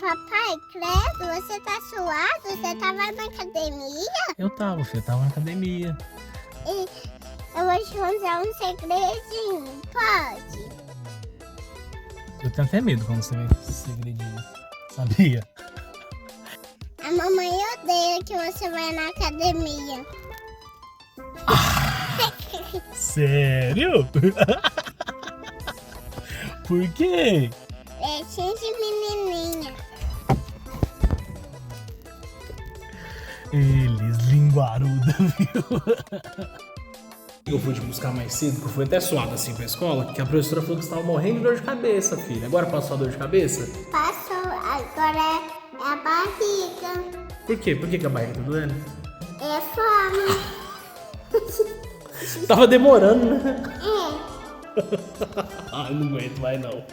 Papai, credo, você tá suado? Você tava na academia? Eu tava, filho, tava na academia. E eu vou te contar um segredinho, pode? Eu tenho até medo quando você vê esse segredinho, sabia? A mamãe odeia que você vai na academia. Sério? Por quê? É cheio de menininha. Eles linguaruda, viu? Eu fui te buscar mais cedo, que eu fui até suado assim pra escola, que a professora falou que você tava morrendo de dor de cabeça, filha. Agora passou a dor de cabeça? Passou, agora é a barriga. Por quê? Por que a barriga tá doendo? É fome. Tava demorando, né? É. Ai, não aguento mais não.